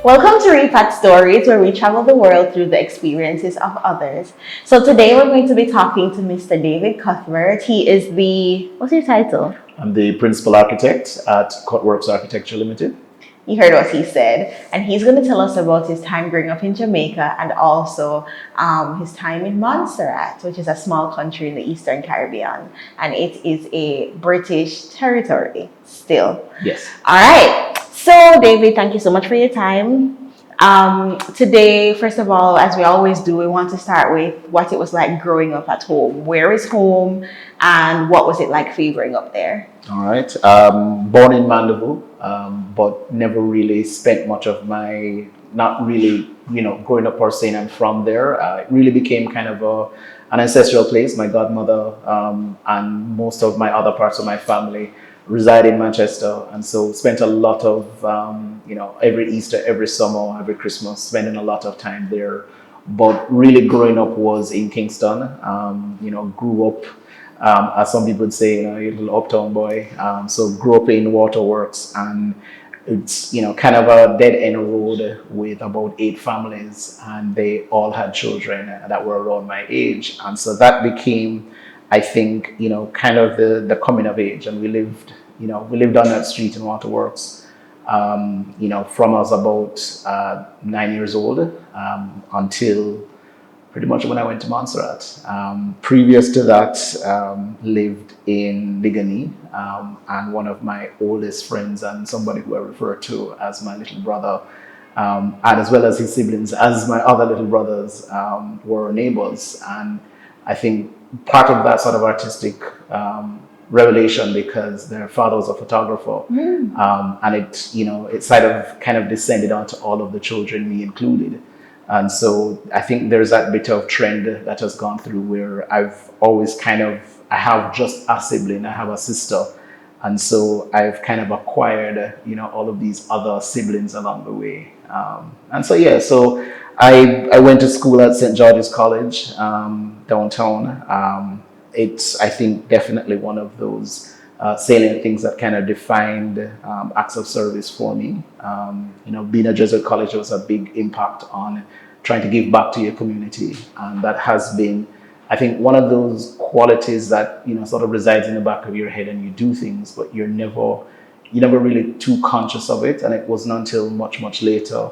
Welcome to Repat Stories, where we travel the world through the experiences of others. So today we're going to be talking to Mr. David Cuthbert. He is what's your title? I'm the principal architect at Cuthbert Architecture Limited. You heard what he said. And he's going to tell us about his time growing up in Jamaica and also his time in Montserrat, which is a small country in the Eastern Caribbean. And it is a British territory still. Yes. All right. So, David, thank you so much for your time. Today, first of all, as we always do, we want to start with what it was like growing up at home. Where is home, and what was it like for you growing up there? All right. Born in Mandeville, but never really spent much of my, not really, growing up or saying I'm from there. It really became kind of an ancestral place. My godmother and most of my other parts of my family reside in Manchester, and so spent a lot of every Easter, every summer, every Christmas, spending a lot of time there. But really growing up was in Kingston. Grew up as some people would say, a little uptown boy. So grew up in waterworks, and it's kind of a dead end road with about 8 families, and they all had children that were around my age, and so that became, I think, kind of the coming of age. And we lived on that street in Waterworks, from I was about 9 years old until pretty much when I went to Montserrat. Previous to that, lived in Ligani, and one of my oldest friends and somebody who I refer to as my little brother, and as well as his siblings, as my other little brothers, were neighbors. And I think part of that sort of artistic revelation, because their father was a photographer, and it kind of descended onto all of the children, me included. And so I think there's that bit of trend that has gone through where I've always I have just a sibling, I have a sister, and so I've kind of acquired all of these other siblings along the way. So I went to school at St. George's College, downtown. It's, I think, definitely one of those salient things that kind of defined acts of service for me. Being a Jesuit college was a big impact on trying to give back to your community. And that has been, I think, one of those qualities that, sort of resides in the back of your head, and you do things, but you're never really too conscious of it. And it wasn't until much, much later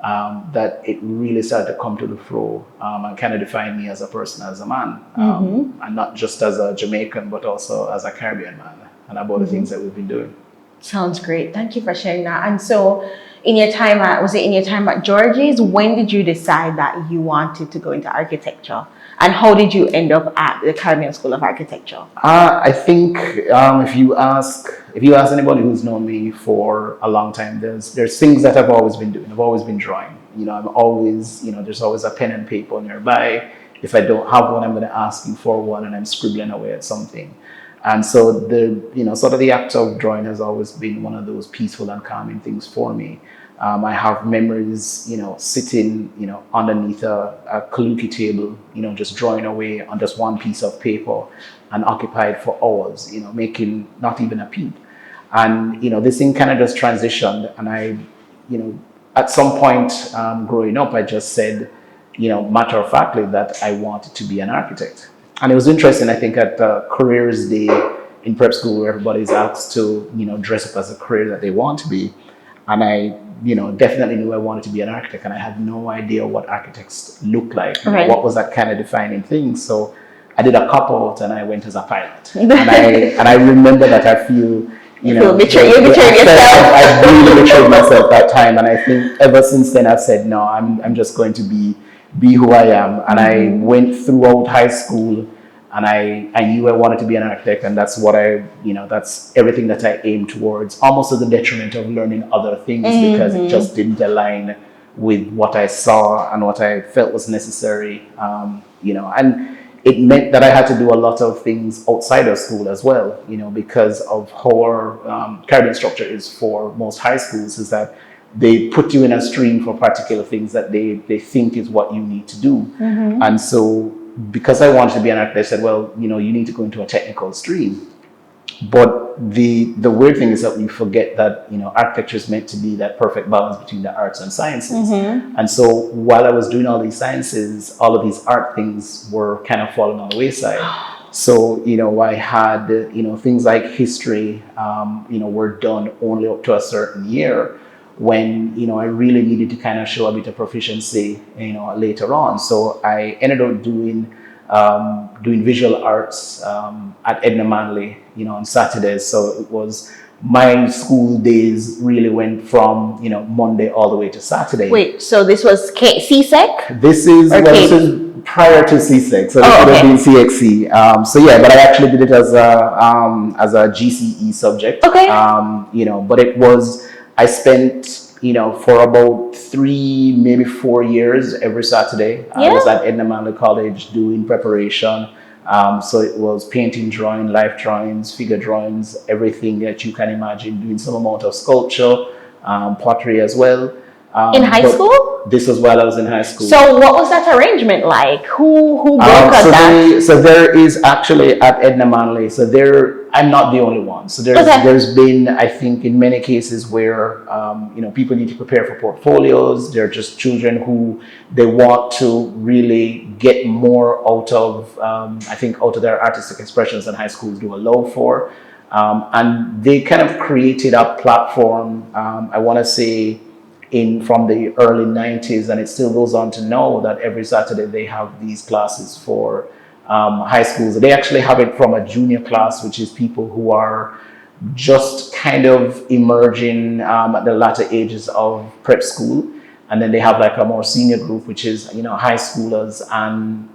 that it really started to come to the fore and kind of define me as a person, as a man, and not just as a Jamaican, but also as a Caribbean man, and about the things that we've been doing. Sounds great. Thank you for sharing that. And so, in your time at George's, when did you decide that you wanted to go into architecture? And how did you end up at the Caribbean School of Architecture? I think if you ask anybody who's known me for a long time, there's things that I've always been doing. I've always been drawing. I'm always, there's always a pen and paper nearby. If I don't have one, I'm going to ask you for one, and I'm scribbling away at something. And so sort of the act of drawing has always been one of those peaceful and calming things for me. I have memories, sitting, underneath a kaluki table, just drawing away on just one piece of paper, and occupied for hours, making not even a peep. And, this thing kind of just transitioned. And I, at some point growing up, I just said, matter of factly, that I wanted to be an architect. And it was interesting, I think, at Careers Day in prep school, where everybody's asked to, dress up as a career that they want to be. And I, definitely knew I wanted to be an architect, and I had no idea what architects look like. Right. What was that kind of defining thing? So I did a cop-out, and I went as a pilot. and I remember that I feel, you betrayed yourself. I really betrayed myself that time, and I think ever since then I've said, no, I'm just going to be who I am. And I went throughout high school, and I knew I wanted to be an architect, and that's what that's everything that I aimed towards, almost to the detriment of learning other things, because it just didn't align with what I saw and what I felt was necessary, and it meant that I had to do a lot of things outside of school as well, because of how our Caribbean structure is for most high schools, is that they put you in a stream for particular things that they think is what you need to do. And so, because I wanted to be an architect, I said, well, you need to go into a technical stream. But the weird thing is that we forget that, architecture is meant to be that perfect balance between the arts and sciences. And so while I was doing all these sciences, all of these art things were kind of falling on the wayside. So, I had, things like history, were done only up to a certain year, when, I really needed to kind of show a bit of proficiency, later on. So I ended up doing visual arts at Edna Manley, on Saturdays. So it was, my school days really went from, Monday all the way to Saturday. Wait, so this was CSEC? This is, this is prior to CSEC, so this would have been CXC. So yeah, but I actually did it as a GCE subject. Okay. But it was, I spent, for about 3, maybe 4 years every Saturday. I was at Edna Manley College doing preparation. So it was painting, drawing, life drawings, figure drawings, everything that you can imagine, doing some amount of sculpture, pottery as well. In high school? This was while I was in high school. So what was that arrangement like? Who broke that? So there is actually at Edna Manley, so I'm not the only one. So there's been, I think, in many cases where, people need to prepare for portfolios. They're just children who they want to really get more out of, out of their artistic expressions than high schools do allow for. And they kind of created a platform, I want to say, from the early 90s, and it still goes on to know that every Saturday they have these classes for high schools. They actually have it from a junior class, which is people who are just kind of emerging at the latter ages of prep school. And then they have like a more senior group, which is, high schoolers. And,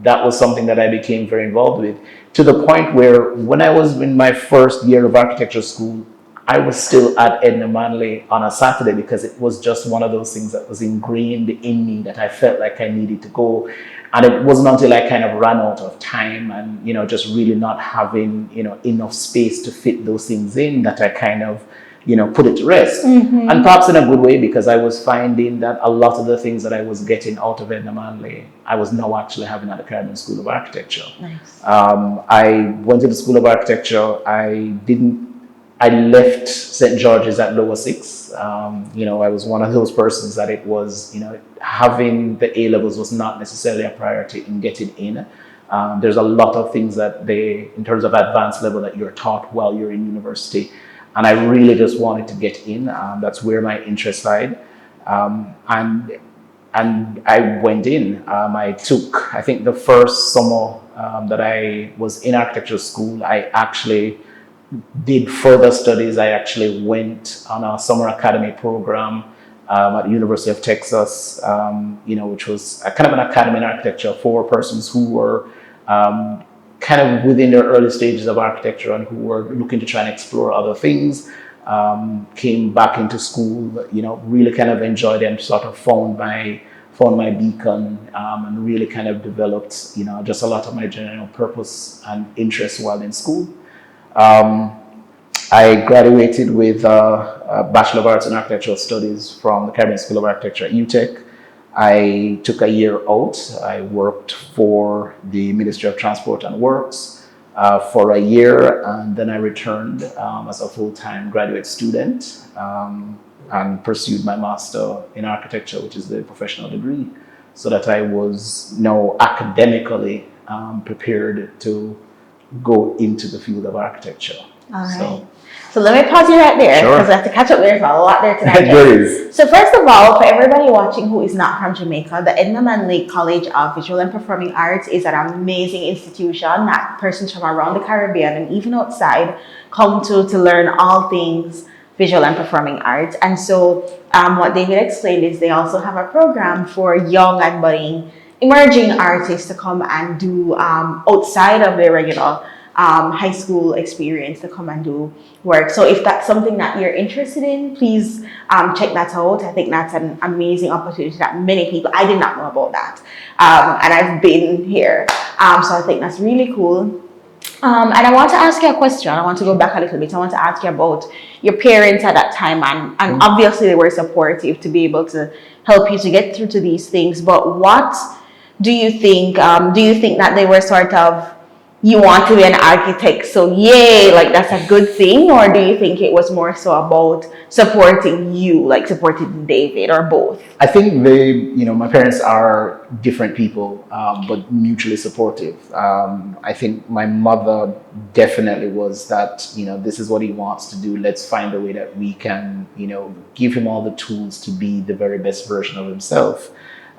that was something that I became very involved with, to the point where when I was in my first year of architecture school, I was still at Edna Manley on a Saturday, because it was just one of those things that was ingrained in me, that I felt like I needed to go. And it wasn't until I kind of ran out of time and, just really not having, enough space to fit those things in, that I kind of, put it to rest. And perhaps in a good way, because I was finding that a lot of the things that I was getting out of Edna Manley, I was now actually having at the Caribbean School of Architecture. Nice. I went to the School of Architecture. I left St. George's at lower 6. I was one of those persons that it was, having the A-levels was not necessarily a priority in getting in. There's a lot of things that in terms of advanced level, that you're taught while you're in university. And I really just wanted to get in. That's where my interest lied. And I went in. I took, I think the first summer that I was in architecture school, I actually did further studies. I actually went on a summer academy program at the University of Texas, which was a kind of an academy in architecture for persons who were kind of within their early stages of architecture and who were looking to try and explore other things. Came back into school, really kind of enjoyed it and sort of found my beacon, and really kind of developed, just a lot of my general purpose and interest while in school. I graduated with a Bachelor of Arts in Architectural Studies from the Caribbean School of Architecture at UTEC. I took a year out. I worked for the Ministry of Transport and Works for a year, and then I returned as a full-time graduate student and pursued my Master in Architecture, which is the professional degree, so that I was now academically prepared to go into the field of architecture. All right. So let me pause you right there, because I have to catch up. There's a lot there tonight. There is. So first of all, for everybody watching who is not from Jamaica, the Edna Manley College of Visual and Performing Arts is an amazing institution that persons from around the Caribbean and even outside come to learn all things visual and performing arts. And so what David explained is they also have a program for young and budding emerging artists to come and do outside of their regular high school experience, to come and do work. So if that's something that you're interested in, please check that out. I think that's an amazing opportunity that many people, I did not know about that. And I've been here. So I think that's really cool. And I want to ask you a question. I want to go back a little bit. I want to ask you about your parents at that time. And obviously they were supportive to be able to help you to get through to these things. But what do you think that they were sort of you want to be an architect, so yay, like that's a good thing? Or do you think it was more so about supporting you, like supporting David, or both? I think my parents are different people, but mutually supportive. I think my mother definitely was that, this is what he wants to do. Let's find a way that we can, give him all the tools to be the very best version of himself.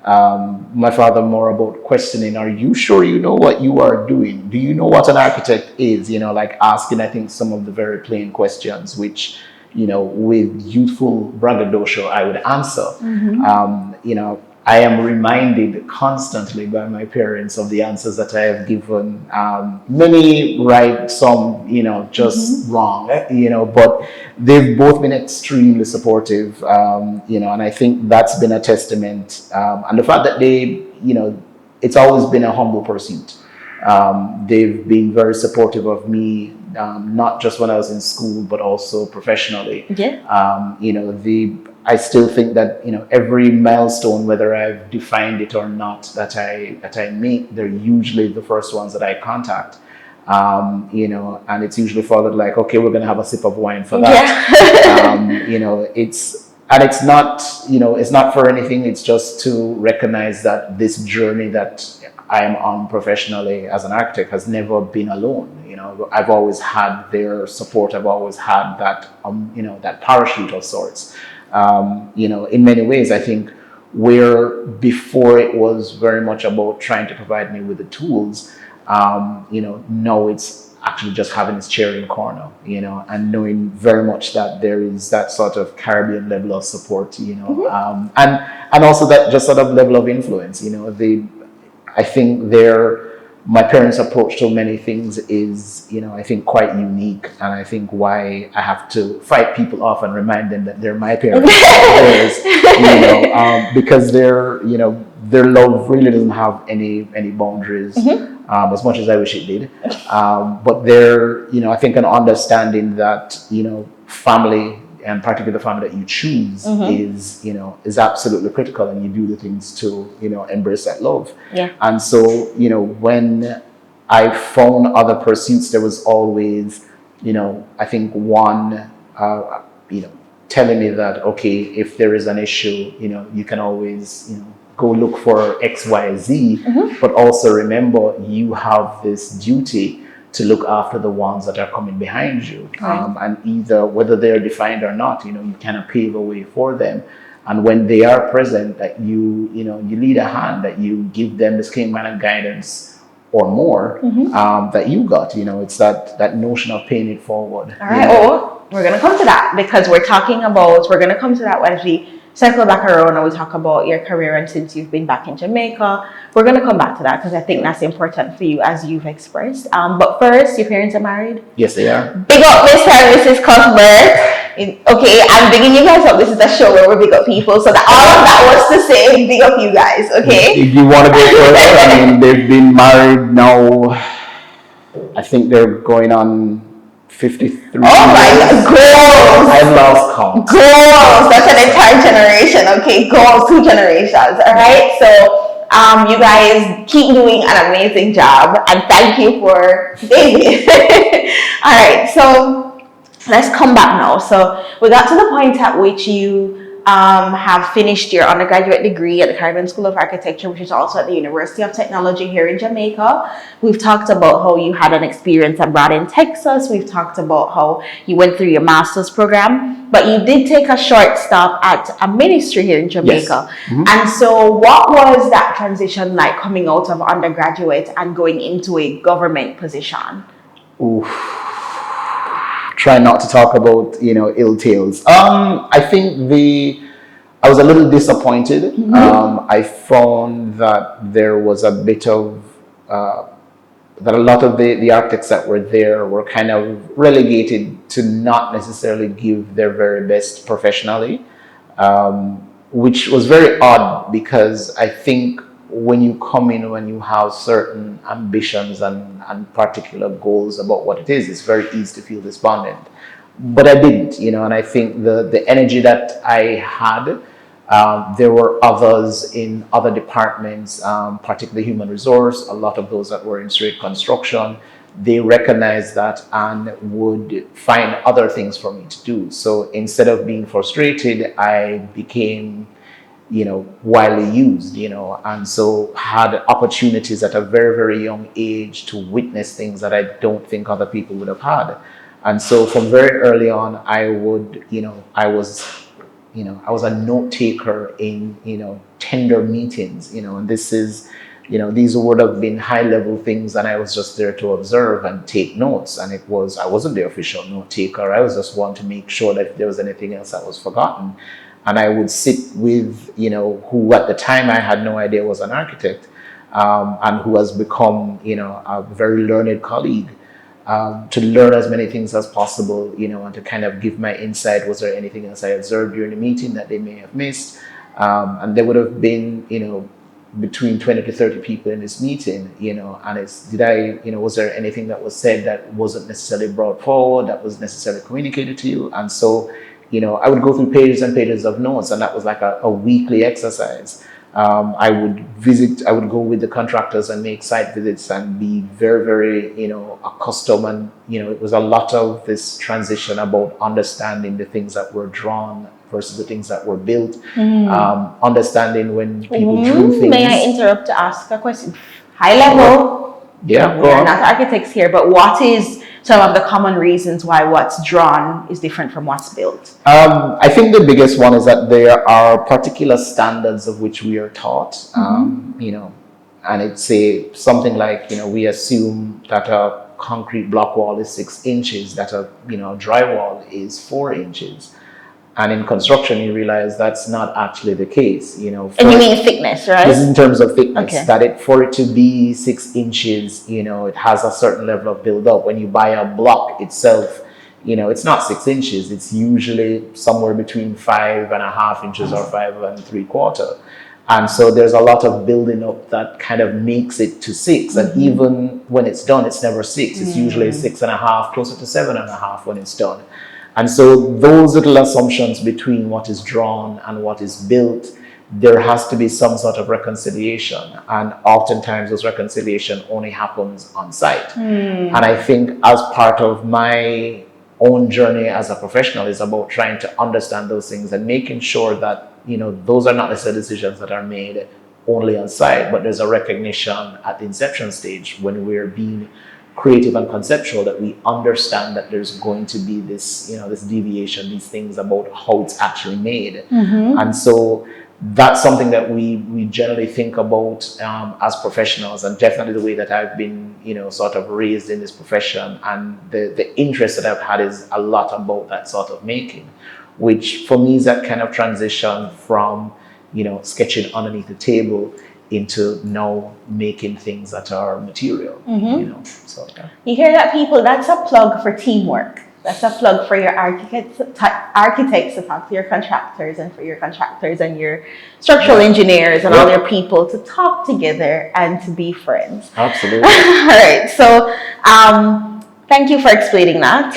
My father more about questioning, are you sure you know what you are doing? Do you know what an architect is? Like asking, I think, some of the very plain questions, which, with youthful braggadocio, I would answer. I am reminded constantly by my parents of the answers that I have given. Many right, some, just wrong, but they've both been extremely supportive, and I think that's been a testament. And the fact that they, it's always been a humble pursuit. They've been very supportive of me, not just when I was in school, but also professionally. Yeah. I still think that every milestone, whether I've defined it or not, that I make, they're usually the first ones that I contact. And it's usually followed like, okay, we're gonna have a sip of wine for that. Yeah. It's not it's not for anything. It's just to recognize that this journey that I am on professionally as an architect has never been alone. I've always had their support. I've always had that that parachute of sorts. In many ways, I think where before it was very much about trying to provide me with the tools, now it's actually just having this chair in the corner, and knowing very much that there is that sort of Caribbean level of support, and also that just sort of level of influence, I think my parents' approach to many things is, I think quite unique, and I think why I have to fight people off and remind them that they're my parents, because their love really doesn't have any boundaries, as much as I wish it did. But I think an understanding that family, and particularly the family that you choose, is absolutely critical, and you do the things to embrace that love. Yeah. And so when I found other pursuits, there was always I think one telling me that, okay, if there is an issue, you can always go look for X, Y, Z, but also remember you have this duty to look after the ones that are coming behind you. Right. And either whether they're defined or not, you kind of pave a way for them. And when they are present, that you lead a hand, that you give them the same kind of guidance or more that you got. It's that notion of paying it forward. All right. We're going to come to that, because we're going to come to that when we circle back around and we talk about your career and since you've been back in Jamaica. We're going to come back to that because I think that's important for you, as you've expressed. But first, your parents are married? Yes, they are. Big up Mr. and Mrs. Cuthbert. Okay, I'm bigging you guys up. This is a show where we big up people. So all of that was to say, big up you guys, okay? If you want to go further, they've been married now, I think they're going on 53. Oh my God, goals! I've lost count. Goals! That's an entire generation, okay? Goals, 2 generations, all right? So, you guys keep doing an amazing job, and thank you for David. All right, so let's come back now. So we got to the point at which you have finished your undergraduate degree at the Caribbean School of Architecture, which is also at the University of Technology here in Jamaica. We've talked about how you had an experience abroad in Texas. We've talked about how you went through your master's program, but you did take a short stop at a ministry here in Jamaica. Yes. And so what was that transition like, coming out of undergraduate and going into a government position? Oof. Try not to talk about ill tales. I think I was a little disappointed. I found that there was a bit of that a lot of the architects that were there were kind of relegated to not necessarily give their very best professionally, which was very odd, because I think when you come in, when you have certain ambitions and particular goals about what it is, it's very easy to feel despondent. But I didn't, and I think the energy that I had There were others in other departments, particularly human resource, a lot of those that were in straight construction. They recognized that and would find other things for me to do. So instead of being frustrated, I became, widely used, and so had opportunities at a very, very young age to witness things that I don't think other people would have had. And so from very early on, I was a note taker in, tender meetings, and this is, these would have been high level things, and I was just there to observe and take notes. And I wasn't the official note taker. I was just one to make sure that if there was anything else that was forgotten. And I would sit with, who at the time I had no idea was an architect, and who has become, a very learned colleague, to learn as many things as possible, and to kind of give my insight. Was there anything else I observed during the meeting that they may have missed? And there would have been, between 20 to 30 people in this meeting, and was there anything that was said that wasn't necessarily brought forward, that was necessarily communicated to you? And so, I would go through pages and pages of notes, and that was like a weekly exercise. I would go with the contractors and make site visits and be very, very, accustomed. And, it was a lot of this transition about understanding the things that were drawn versus the things that were built. Understanding when people drew things. May I interrupt to ask a question? High level. Yeah, we're not architects here, but what is some of the common reasons why what's drawn is different from what's built? I think the biggest one is that there are particular standards of which we are taught, and it's something like, we assume that a concrete block wall is 6 inches, that a drywall is 4 inches. And in construction, you realize that's not actually the case. And you mean thickness, right? This is in terms of thickness. Okay. That for it to be 6 inches, it has a certain level of build-up. When you buy a block itself, it's not 6 inches. It's usually somewhere between 5.5 inches or 5 3/4. And so there's a lot of building up that kind of makes it to 6. And even when it's done, it's never 6. It's usually 6.5, closer to 7.5 when it's done. And so those little assumptions between what is drawn and what is built, there has to be some sort of reconciliation. And oftentimes those reconciliation only happens on site. And I think as part of my own journey as a professional is about trying to understand those things and making sure that, those are not necessarily decisions that are made only on site, but there's a recognition at the inception stage when we're being creative and conceptual, that we understand that there's going to be this, this deviation, these things about how it's actually made. And so that's something that we generally think about as professionals, and definitely the way that I've been, sort of raised in this profession, and the interest that I've had is a lot about that sort of making, which for me is that kind of transition from, sketching underneath the table into now making things that are material. So you hear that, people? That's a plug for teamwork. That's a plug for your architects to talk to your contractors, and for your contractors and your structural engineers and all your people to talk together and to be friends. Absolutely. All right. So thank you for explaining that.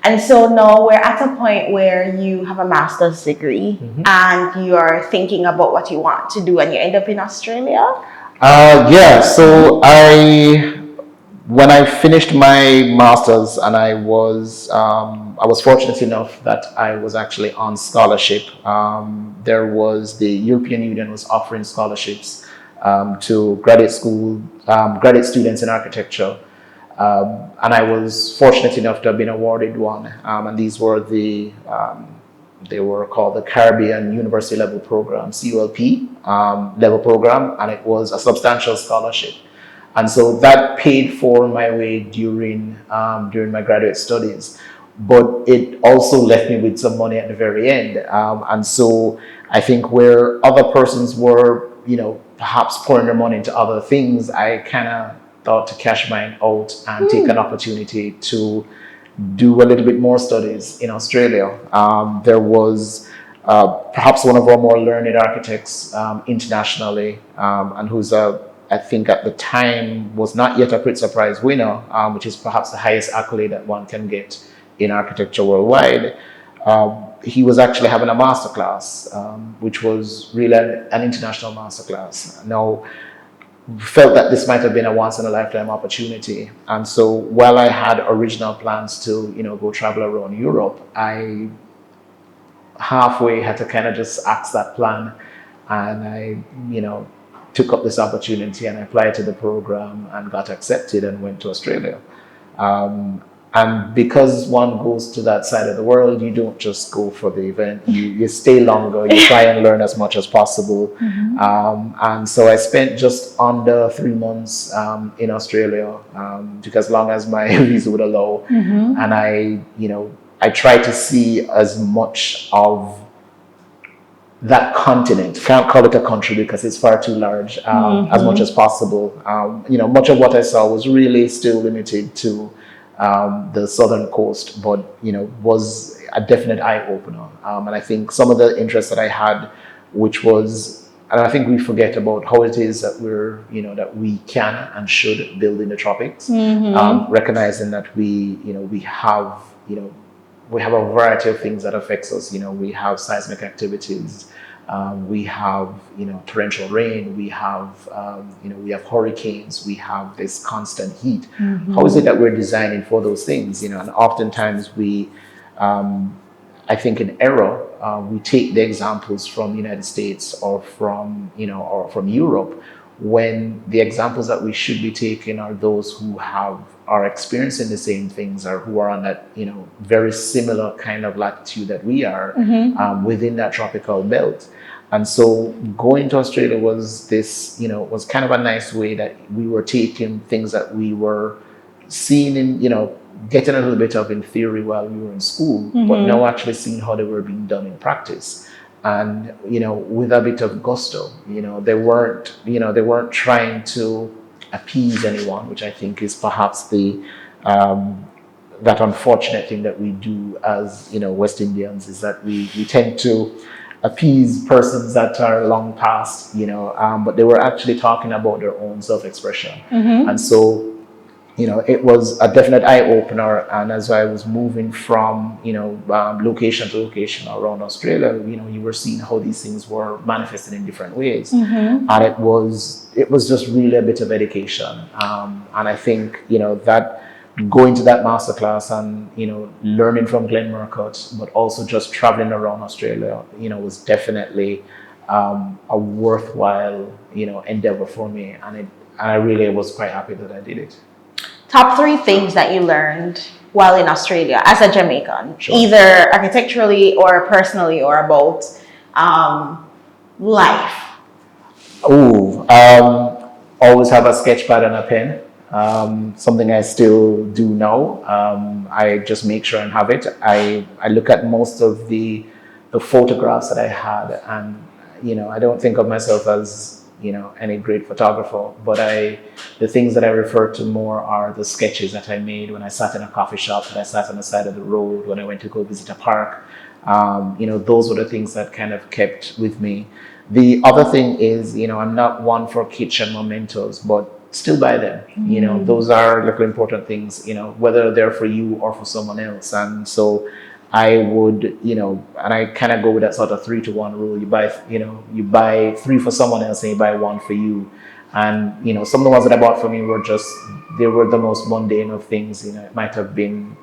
And so now we're at a point where you have a master's degree and you are thinking about what you want to do, and you end up in Australia? So when I finished my master's, and I was fortunate enough that I was actually on scholarship. There was the European Union was offering scholarships to graduate students in architecture. And I was fortunate enough to have been awarded one. And these were they were called the Caribbean University Level Program, CULP level program, and it was a substantial scholarship. And so that paid for my way during my graduate studies. But it also left me with some money at the very end. And so I think where other persons were, perhaps pouring their money into other things, I kind of thought to cash mine out and take an opportunity to do a little bit more studies in Australia. There was perhaps one of our more learned architects internationally, and who's I think at the time was not yet a Pulitzer Prize winner, which is perhaps the highest accolade that one can get in architecture worldwide. he was actually having a masterclass, which was really an international masterclass. Now, felt that this might have been a once in a lifetime opportunity. And so while I had original plans to, go travel around Europe, I halfway had to kind of just axe that plan. And I, took up this opportunity and I applied to the program and got accepted and went to Australia. Um, and because one goes to that side of the world, you don't just go for the event. You stay longer, you try and learn as much as possible. And so I spent just under 3 months in Australia, took as long as my visa would allow. And I tried to see as much of that continent, can't call it a country because it's far too large, as much as possible. Much of what I saw was really still limited to the southern coast, but was a definite eye opener. And I think some of the interest that I had, which was, and I think we forget about how it is that that we can and should build in the tropics, recognizing that we have a variety of things that affects us. We have seismic activities, we have torrential rain, we have hurricanes, we have this constant heat. How is it that we're designing for those things? And oftentimes we, I think in error, we take the examples from the United States or from Europe, when the examples that we should be taking are those who are experiencing the same things or who are on that very similar kind of latitude that we are, within that tropical belt. And so going to Australia was was kind of a nice way that we were taking things that we were seeing in getting a little bit of in theory while we were in school, but now actually seeing how they were being done in practice. And with a bit of gusto. They weren't trying to appease anyone, which I think is perhaps the that unfortunate thing that we do as West Indians, is that we tend to appease persons that are long past, but they were actually talking about their own self-expression. And so it was a definite eye-opener. And as I was moving from, location to location around Australia, you were seeing how these things were manifested in different ways. And it was just really a bit of education. And I think, that going to that masterclass and, learning from Glenn Murcutt, but also just traveling around Australia, was definitely a worthwhile, endeavor for me. And I really was quite happy that I did it. Top 3 things that you learned while in Australia as a Jamaican, Sure. either architecturally or personally, or about life. Always have a sketch pad and a pen. Something I still do now. I just make sure and have it. I look at most of the photographs that I had, and I don't think of myself as any great photographer, but the things that I refer to more are the sketches that I made when I sat in a coffee shop, when I sat on the side of the road, when I went to go visit a park. Those were the things that kind of kept with me. The other thing is, I'm not one for kitchen mementos, but still buy them. Those are little important things, whether they're for you or for someone else. And so I would, and I kind of go with that sort of 3-to-1 rule. You buy 3 for someone else and you buy 1 for you. And, some of the ones that I bought for me they were the most mundane of things. It might have been,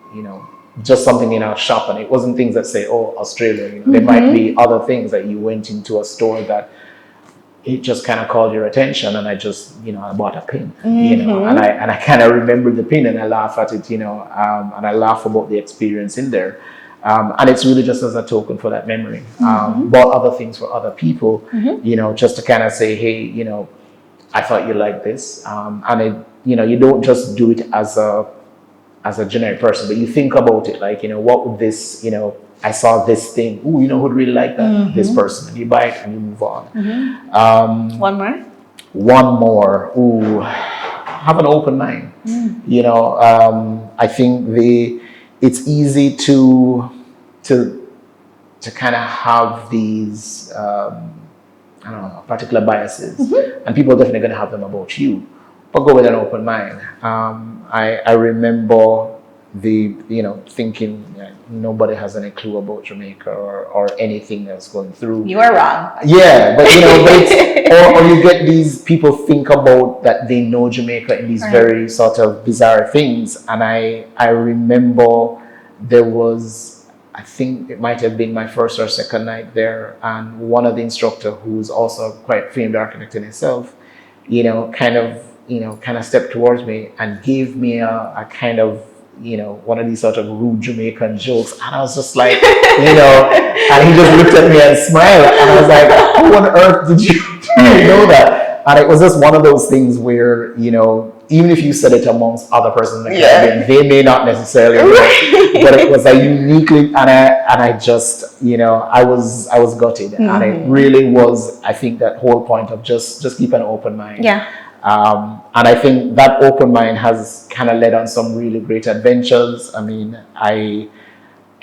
just something in our shop, and it wasn't things that say, oh, Australia. There might be other things that you went into a store that it just kind of called your attention, and I just, I bought a pin, and I kind of remember the pin, and I laugh at it, and I laugh about the experience in there. And it's really just as a token for that memory. Bought other things for other people, just to kind of say, hey, I thought you liked this. And it, you don't just do it as a generic person, but you think about it, like, what would this, I saw this thing, ooh, who'd really like that? This person. And you buy it and you move on. One more? One more. Ooh, have an open mind. I think it's easy to kind of have these I don't know, particular biases, and people are definitely going to have them about you, but go with an open mind. I remember thinking nobody has any clue about Jamaica or anything that's going through. You are wrong. Yeah, but or you get these people think about that they know Jamaica in these very sort of bizarre things. And I remember there was, I think it might have been my first or second night there, and one of the instructor, who's also quite famed architect in himself, kind of stepped towards me and gave me a kind of one of these sort of rude Jamaican jokes, and I was just like, and he just looked at me and smiled, and I was like, how on earth did you know that? And it was just one of those things where, even if you said it amongst other persons in the Caribbean, they may not necessarily know, but it was a uniquely, and I just, I was gutted, and it really was, I think, that whole point of just keep an open mind. Yeah. And I think that open mind has kind of led on some really great adventures. I mean, I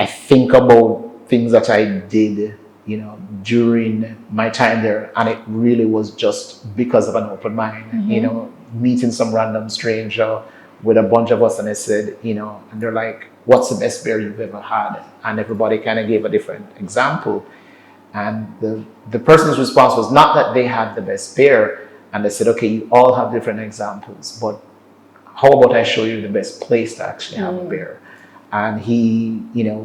think about things that I did, during my time there, and it really was just because of an open mind. Meeting some random stranger with a bunch of us, and I said, and they're like, "What's the best beer you've ever had?" And everybody kind of gave a different example, and the person's response was not that they had the best beer. And they said, okay, you all have different examples, but how about I show you the best place to actually have a beer? And he,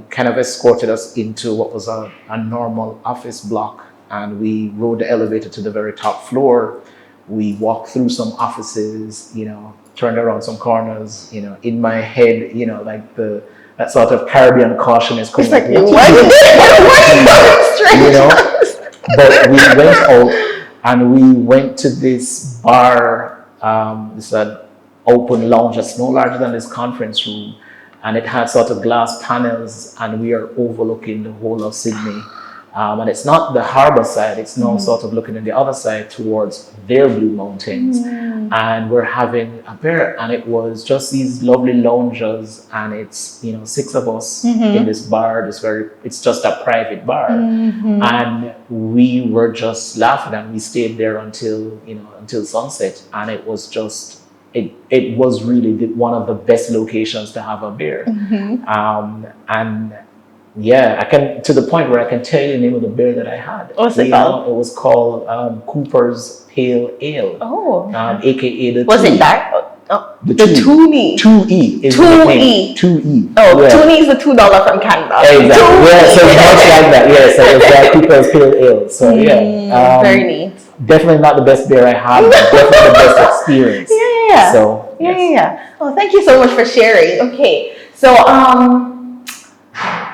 kind of escorted us into what was a normal office block. And we rode the elevator to the very top floor. We walked through some offices, turned around some corners, in my head, like that sort of Caribbean caution is coming. It's like, but we went out. And we went to this bar, this open lounge that's no larger than this conference room. And it had sort of glass panels, and we are overlooking the whole of Sydney. And it's not the harbor side, it's now sort of looking on the other side towards their Blue Mountains. And we're having a beer, and it was just these lovely loungers, and it's, 6 of us in this bar, it's just a private bar. And we were just laughing, and we stayed there until sunset. And it was just, it was really one of the best locations to have a beer. And yeah, I can, to the point where I can tell you the name of the beer that I had. What's it called? It was called Cooper's Pale Ale. Oh. AKA the Was it dark? Oh, the Toonie. 2E. 2E. 2E. Oh, yeah. Toonie is the $2 from Canada. Exactly. Yeah, so it's much like that. Yeah, so it's like Cooper's Pale Ale. So yeah. Very neat. Definitely not the best beer I had, but definitely the best experience. Yeah. So yes. Yeah. Oh, thank you so much for sharing. Okay. So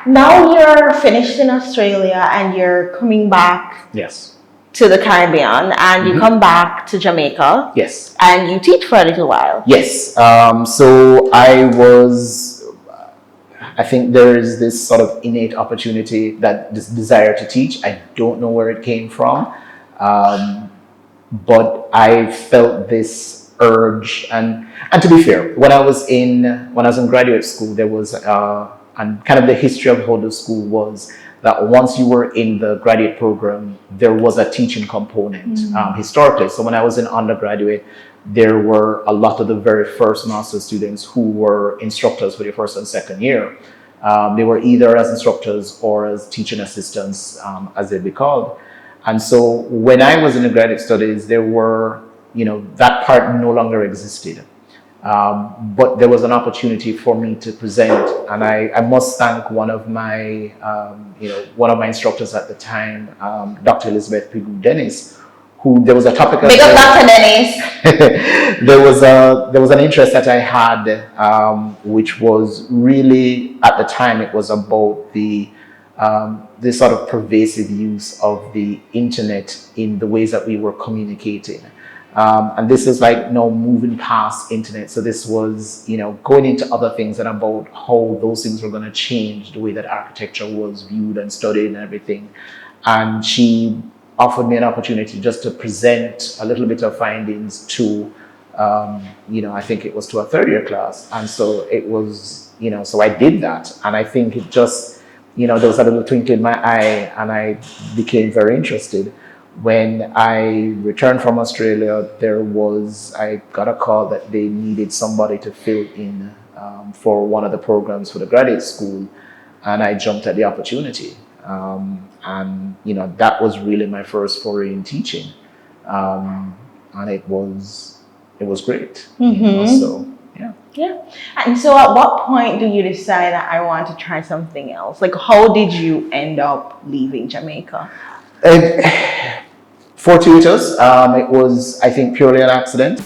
now you're finished in Australia and you're coming back to the Caribbean, and you come back to Jamaica. Yes. And you teach for a little while. Yes. So I think there is this sort of innate opportunity, this desire to teach. I don't know where it came from, but I felt this urge. And to be fair, when I was in graduate school, there was and kind of the history of how the school was that once you were in the graduate program, there was a teaching component historically. So when I was in undergraduate, there were a lot of the very first master's students who were instructors for the first and second year. They were either as instructors or as teaching assistants, as they'd be called. And so when I was in the graduate studies, there were, that part no longer existed. But there was an opportunity for me to present, and I must thank one of my instructors at the time, Dr. Elizabeth Pigu Dennis, who there was a topic. Big up Dr. Dennis. there was an interest that I had, which was really, at the time, it was about the sort of pervasive use of the internet in the ways that we were communicating. And this is like moving past internet. So this was, going into other things and about how those things were going to change the way that architecture was viewed and studied and everything. And she offered me an opportunity just to present a little bit of findings to, I think it was to a third year class. And so it was, so I did that. And I think it just, there was a little twinkle in my eye, and I became very interested. When I returned from Australia, I got a call that they needed somebody to fill in for one of the programs for the graduate school, and I jumped at the opportunity. And that was really my first foray in teaching, and it was great. So yeah. Yeah. And so at what point do you decide that I want to try something else? Like, how did you end up leaving Jamaica? Fortuitous. It was, I think, purely an accident.